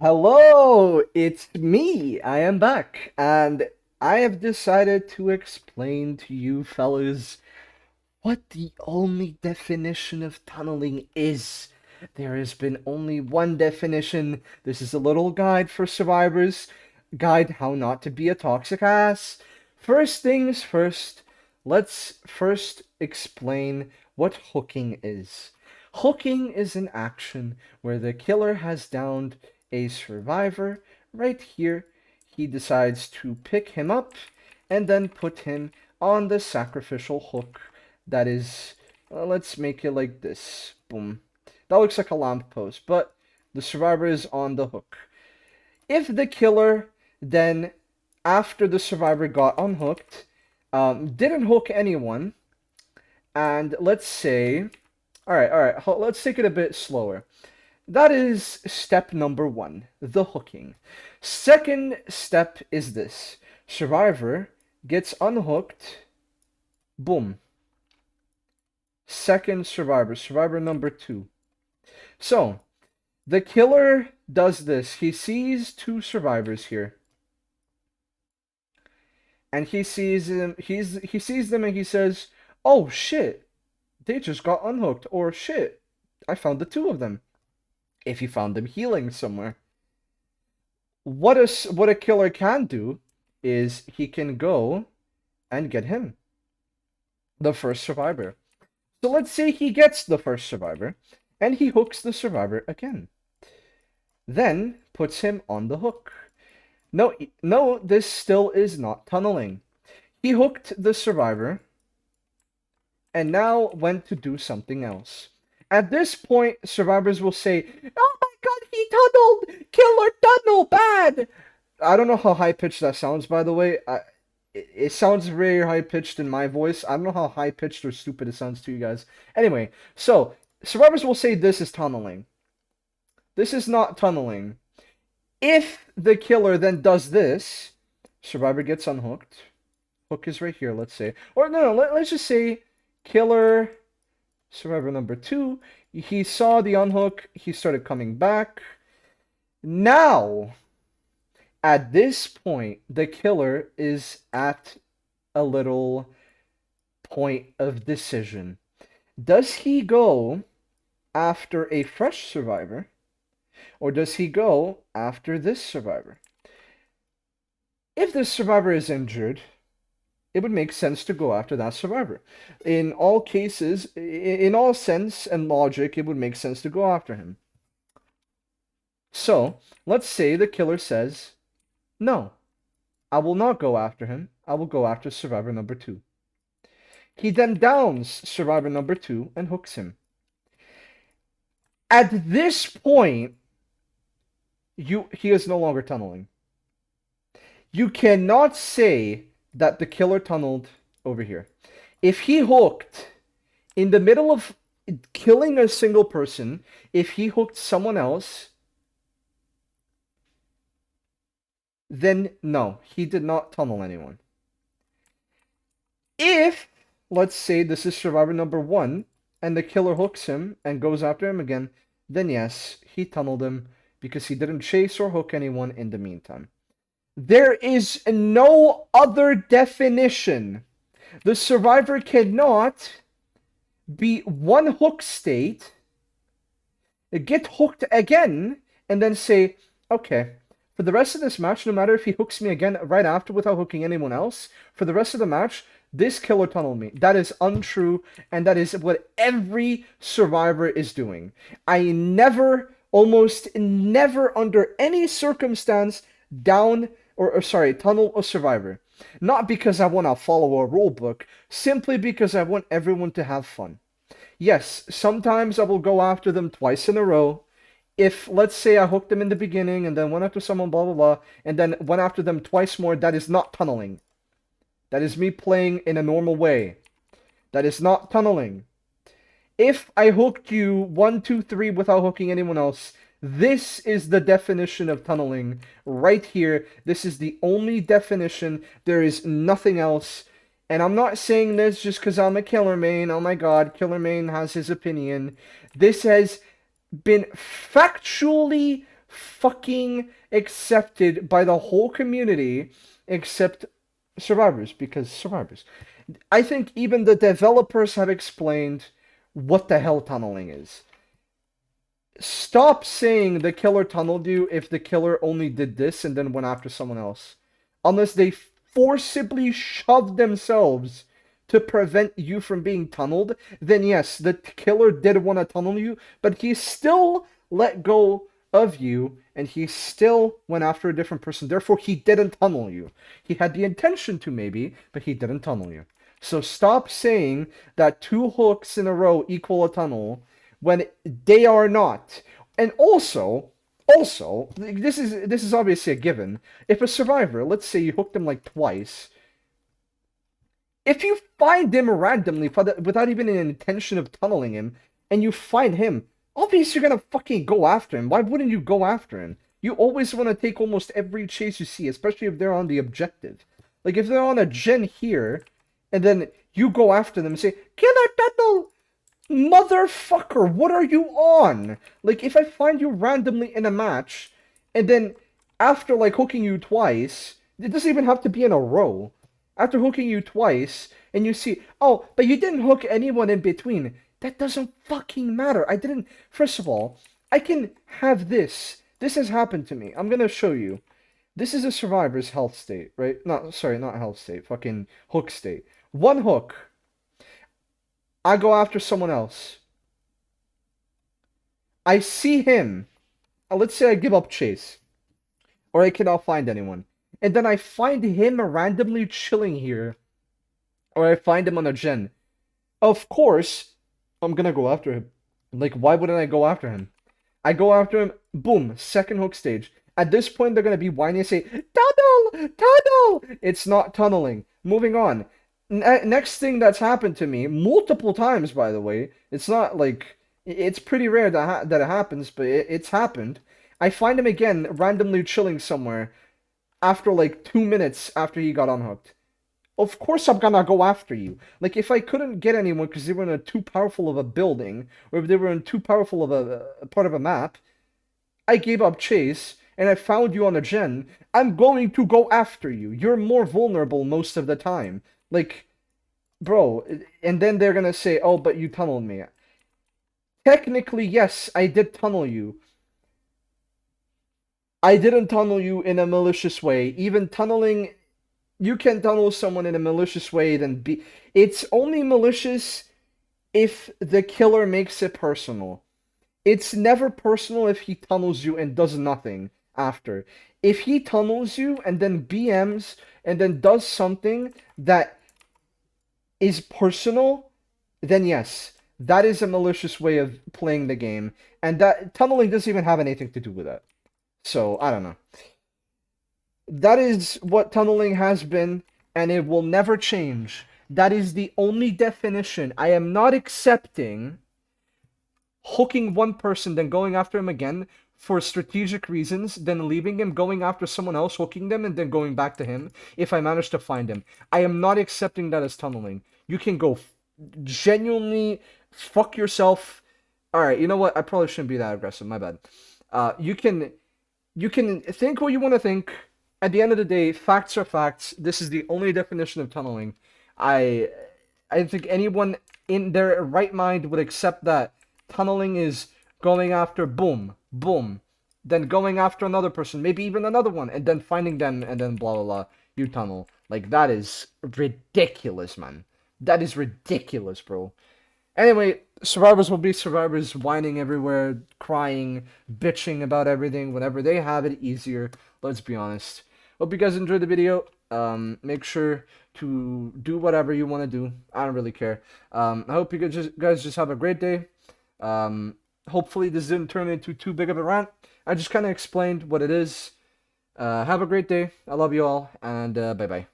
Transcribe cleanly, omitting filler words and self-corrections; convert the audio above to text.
Hello, it's me. I am back, and I have decided to explain to you fellas what the only definition of tunneling is. There has been only one definition. This is a little guide for survivors, guide how not to be a toxic ass. First things first, let's first explain what hooking is. Hooking is an action where the killer has downed a survivor. Right here, he decides to pick him up and then put him on the sacrificial hook that is, let's make it like this. Boom. That looks like a lamppost, but the survivor is on the hook. If the killer then, after the survivor got unhooked, didn't hook anyone, and let's say, all right, let's take it a bit slower. That is step number one, the hooking. Second step is this. Survivor gets unhooked. Boom. Second survivor, survivor number two. So, the killer does this. He sees two survivors here. And he sees them, he sees them and he says, "Oh shit, they just got unhooked," or "Shit, I found the two of them." If he found them healing somewhere. What a killer can do is he can go and get him, the first survivor. So let's say he gets the first survivor, and he hooks the survivor again. Then puts him on the hook. No, no, this still is not tunneling. He hooked the survivor, and now went to do something else. At this point, survivors will say, "Oh my god, he tunneled! Killer tunnel, bad!" I don't know how high-pitched that sounds, by the way. It sounds very high-pitched in my voice. I don't know how high-pitched or stupid it sounds to you guys. Anyway, so, survivors will say this is tunneling. This is not tunneling. If the killer then does this, survivor gets unhooked. Hook is right here, let's say. Or no, let's just say killer, survivor number two. He saw the unhook. He started coming back. Now, at this point, the killer is at a little point of decision. Does he go after a fresh survivor, or does he go after this survivor? If this survivor is injured, it would make sense to go after that survivor. In all cases, in all sense and logic, it would make sense to go after him. So, let's say the killer says, "No, I will not go after him. I will go after survivor number two." He then downs survivor number two and hooks him. At this point, he is no longer tunneling. You cannot say that the killer tunneled over here. If he hooked in the middle of killing a single person, if he hooked someone else, then no, he did not tunnel anyone. If, let's say this is survivor number one, and the killer hooks him and goes after him again, then yes, he tunneled him because he didn't chase or hook anyone in the meantime. There is no other definition. The survivor cannot be one hook state, get hooked again, and then say, "Okay, for the rest of this match, no matter if he hooks me again right after without hooking anyone else, for the rest of the match, this killer tunneled me." That is untrue, and that is what every survivor is doing. I never, almost never, under any circumstance, down or sorry, tunnel a survivor. Not because I want to follow a rule book, simply because I want everyone to have fun. Yes, sometimes I will go after them twice in a row. If, let's say, I hooked them in the beginning and then went after someone, blah, blah, blah, and then went after them twice more, that is not tunneling. That is me playing in a normal way. That is not tunneling. If I hooked you 1, 2, 3 without hooking anyone else, this is the definition of tunneling right here. This is the only definition. There is nothing else. And I'm not saying this just because I'm a Killer Main. Oh my god, Killer Main has his opinion. This has been factually fucking accepted by the whole community except survivors, because survivors. I think even the developers have explained what the hell tunneling is. Stop saying the killer tunneled you if the killer only did this and then went after someone else. Unless they forcibly shoved themselves to prevent you from being tunneled, then yes, the killer did want to tunnel you, but he still let go of you and he still went after a different person. Therefore, he didn't tunnel you. He had the intention to maybe, but he didn't tunnel you. So stop saying that 2 hooks in a row equal a tunnel when they are not. And also, this is obviously a given. If a survivor, let's say you hooked him like twice, if you find him randomly without even an intention of tunneling him, and you find him, obviously you're gonna fucking go after him. Why wouldn't you go after him? You always want to take almost every chase you see, especially if they're on the objective. Like if they're on a gen here, and then you go after them and say, "Killer Tunnel! Motherfucker, what are you on?" Like, if I find you randomly in a match, and then after, like, hooking you twice, it doesn't even have to be in a row. After hooking you twice, and you see, oh, but you didn't hook anyone in between. That doesn't fucking matter. I didn't. First of all, I can have this. This has happened to me. I'm gonna show you. This is a survivor's health state, right? Sorry, not health state. Fucking hook state. One hook. I go after someone else. I see him. Let's say I give up chase. Or I cannot find anyone. And then I find him randomly chilling here. Or I find him on a gen. Of course, I'm gonna go after him. Like, why wouldn't I go after him? I go after him, boom, second hook stage. At this point, they're gonna be whiny and say, "Tunnel! Tunnel!" It's not tunneling. Moving on. Next thing that's happened to me, multiple times, by the way. It's not like... It's pretty rare that it happens, but it's happened. I find him again, randomly chilling somewhere, after like 2 minutes after he got unhooked. Of course I'm gonna go after you. Like, if I couldn't get anyone because they were in a too powerful of a building, or if they were in too powerful of a part of a map, I gave up chase, and I found you on a gen, I'm going to go after you. You're more vulnerable most of the time. Like, bro, and then they're gonna say, oh, but you tunneled me. Technically, yes, I did tunnel you. I didn't tunnel you in a malicious way. Even tunneling, you can tunnel someone in a malicious way, then be... It's only malicious if the killer makes it personal. It's never personal if he tunnels you and does nothing after. If he tunnels you and then BMs and then does something that is personal, then yes, that is a malicious way of playing the game. And that tunneling doesn't even have anything to do with that. So, I don't know. That is what tunneling has been, and it will never change. That is the only definition. I am not accepting hooking one person, then going after him again for strategic reasons, then leaving him, going after someone else, hooking them, and then going back to him if I manage to find him. I am not accepting that as tunneling. You can go genuinely fuck yourself. Alright, you know what? I probably shouldn't be that aggressive. My bad. You can think what you want to think. At the end of the day, facts are facts. This is the only definition of tunneling. I think anyone in their right mind would accept that tunneling is going after boom, boom, then going after another person, maybe even another one, and then finding them, and then blah blah blah. You tunnel. Like, that is ridiculous, man. That is ridiculous, bro. Anyway, survivors will be survivors, whining everywhere, crying, bitching about everything whenever they have it easier. Let's be honest. Hope you guys enjoyed the video. Make sure to do whatever you want to do. I don't really care. I hope you guys just have a great day. Hopefully this didn't turn into too big of a rant. I just kind of explained what it is. Have a great day. I love you all, and bye-bye.